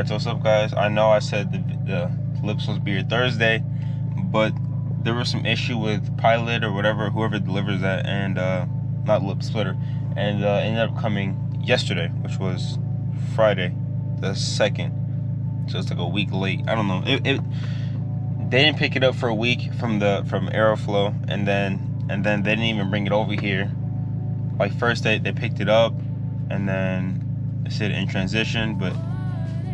Alright, so what's up, guys? I know I said the lip's supposed to be here Thursday, but there was some issue with Pilot or whatever, whoever delivers that, and not lip splitter, and ended up coming yesterday, which was Friday the 2nd. So it's like a week late. I don't know. They didn't pick it up for a week from Aeroflow, and then they didn't even bring it over here. Like first they picked it up, and then they said in transition, but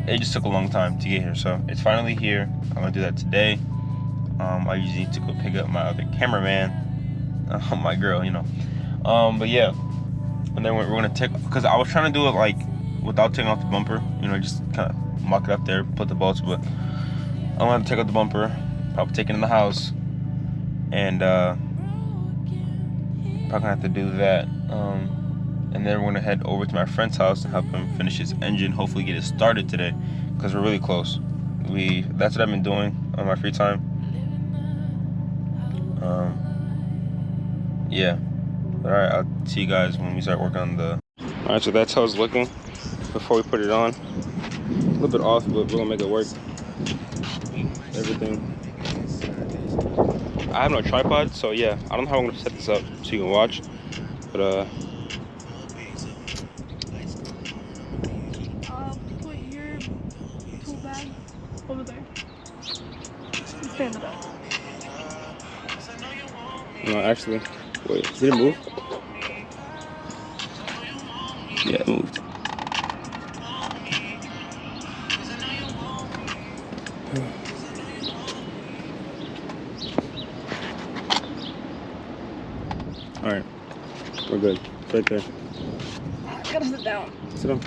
it just took a long time to get here. So it's finally here. I'm gonna do that today. I usually need to go pick up my other cameraman, my girl, you know. But yeah, and then we're gonna take, because I was trying to do it like without taking off the bumper, you know, just kind of mock it up there, put the bolts, but I'm gonna take out the bumper, probably take it in the house, and probably gonna have to do that. And then we're gonna head over to my friend's house and help him finish his engine, hopefully get it started today, because we're really close. That's what I've been doing on my free time. Yeah. Alright, I'll see you guys when we start working on the... Alright, so that's how it's looking before we put it on. A little bit off, but we're gonna make it work. Everything. I have no tripod, so yeah, I don't know how I'm gonna set this up so you can watch, but put your tool bag over there. Stand it up. no, actually, wait, did it move? Yeah, it moved. All right, we're good. It's right there. I gotta sit down. Sit down.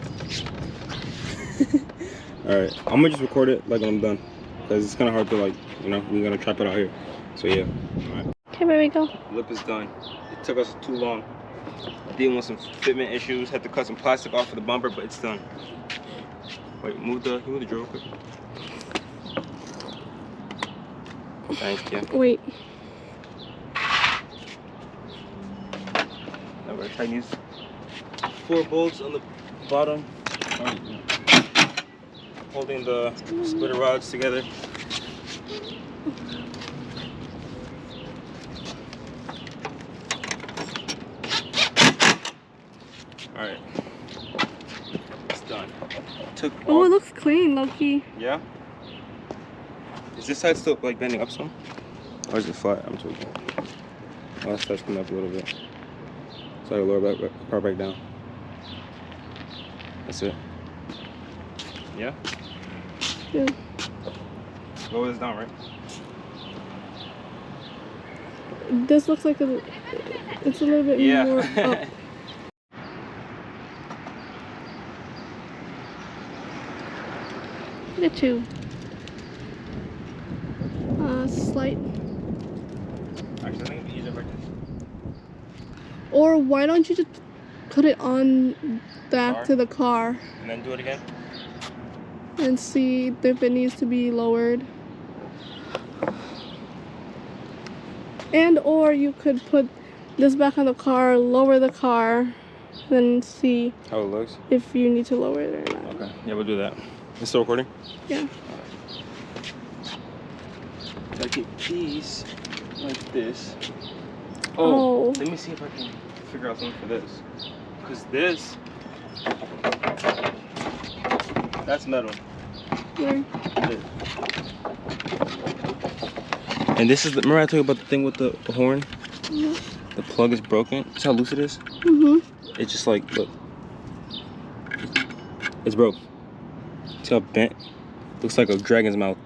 All right, I'm gonna just record it like when I'm done, because it's kind of hard to, like, you know, we're gonna trap it out here. So yeah. All right. Okay, there we go. Lip is done. It took us too long. Dealing with some fitment issues. Had to cut some plastic off of the bumper, but it's done. Wait, move the drill real quick. Thank you. Wait. Now we're trying to use 4 bolts on the bottom, holding the splitter rods together. All right, it's done. Oh, it looks clean, low-key. Yeah? Is this side still like bending up some? Or is it flat? I'm tweaking. Oh, that starts coming up a little bit. So I lower that part back down. That's it. Yeah? Yeah. Lower this down, right? This looks like it's a little bit more up. Look at you. Slight. Actually, I think it'd be easier like this. Or why don't you just put it on back to the car and then do it again? And see if it needs to be lowered. And or you could put this back on the car, lower the car, then see how it looks, if you need to lower it or not. Okay, yeah, we'll do that. It's still recording? Yeah. I keep these like this. Oh. Let me see if I can figure out something for this. Because this, that's metal. Where? This. And this is the, remember I told you about the thing with the horn? Mm-hmm. The plug is broken. See how loose it is? Mm-hmm. It's just like, look. It's broke. See how bent? Looks like a dragon's mouth.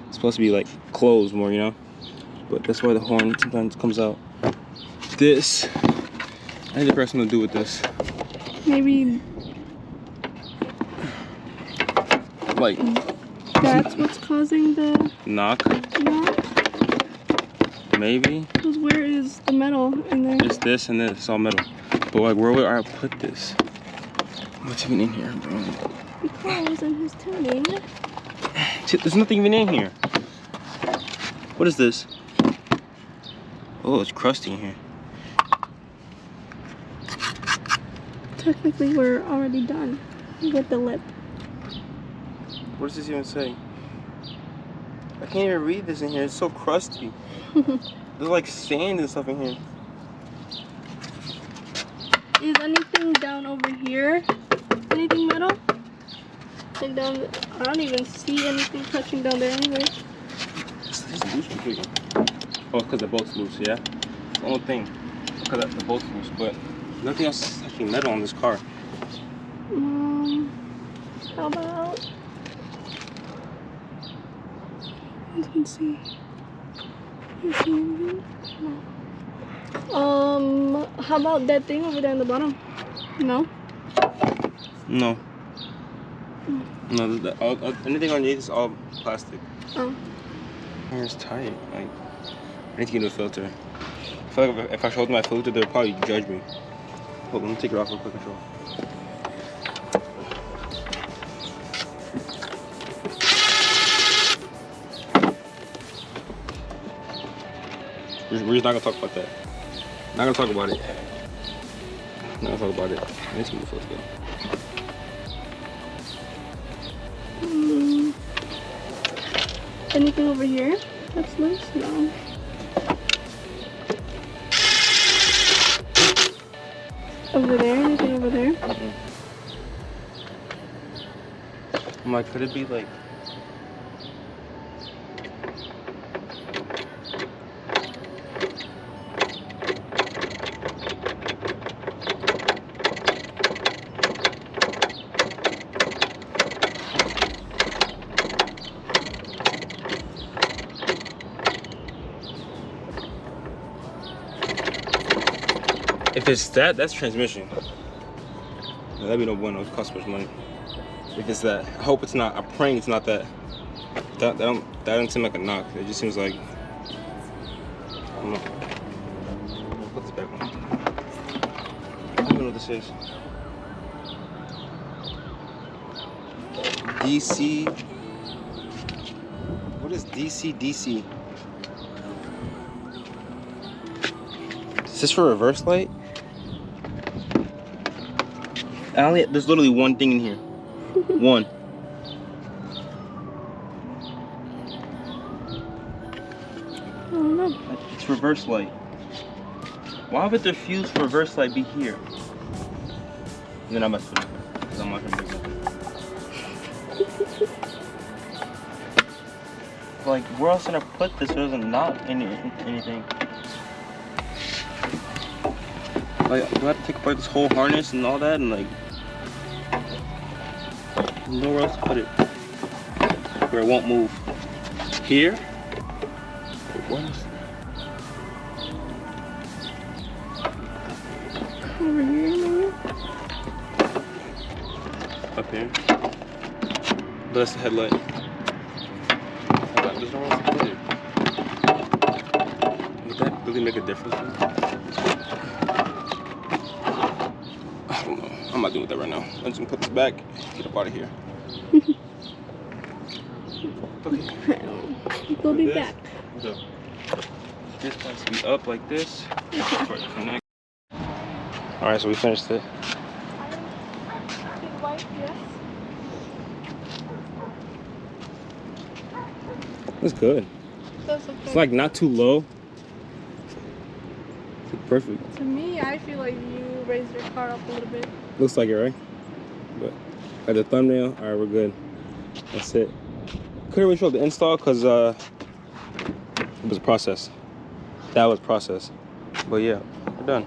It's supposed to be like closed more, you know? But that's why the horn sometimes comes out. This, I need the person to do with this. Maybe like that's what's causing the knock. Maybe. Because where is the metal in there? It's this and this. It's all metal. But like, where would I put this? What's even in here, bro? Because in his tuning. Shit, there's nothing even in here. What is this? Oh, it's crusty in here. Technically, we're already done with the lip. What does this even say? I can't even read this in here. It's so crusty. There's like sand and stuff in here. Is anything down over here? Anything metal? Like down, I don't even see anything touching down there anyway. This is loose completely. Oh, because the bolt's loose, yeah? It's the only thing. Because the bolt's loose, but nothing else is touching metal on this car. How about? Let's see. You see anything? No. How about that thing over there on the bottom? No? No. No, anything underneath is all plastic. Oh. It's tight. Like, I need to get a filter. I feel like if I showed my filter, they'd probably judge me. Hold on, let me take it off real quick and show. We're just not gonna talk about that. Not gonna talk about it. Not gonna talk about it. I need to move first though. Anything over here that's loose? No. Over there? Anything over there? I'm like, could it be like... If it's that, that's transmission. That'd be no bueno. It costs much money. If it's that, I hope it's not. I'm praying it's not that. That doesn't seem like a knock. It just seems like. I don't know. Put this back on. I don't even know what this is. DC. What is DC? Is this for reverse light? There's literally one thing in here. One. I don't know. It's reverse light. Why would the fuse for reverse light be here? And then I messed with it. Because I'm not gonna break nothing. Like, where else can I put this? There doesn't knock anything. Like, do I have to take apart this whole harness and all that and like nowhere else to put it where it won't move? Here? Wait, what is Over here, maybe? up here? But that's the headlight. There's nowhere else to put it. Would that really make a difference? I don't know. I'm not doing that right now. I'm just gonna put this back, get up out of here. Okay. We'll be back. This has to be up like this. Alright, so we finished it. That's good. That's okay. It's like not too low. It's like perfect. To me, I feel like you raised your car up a little bit. Looks like it, right? But at the thumbnail, alright, we're good. That's it. Couldn't really show the install because it was a process. That was process. But yeah, we're done.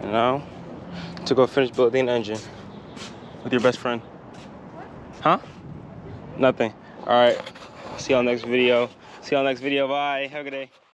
And now to go finish building the engine with your best friend. Huh? Nothing. Alright. See y'all next video. Bye. Have a good day.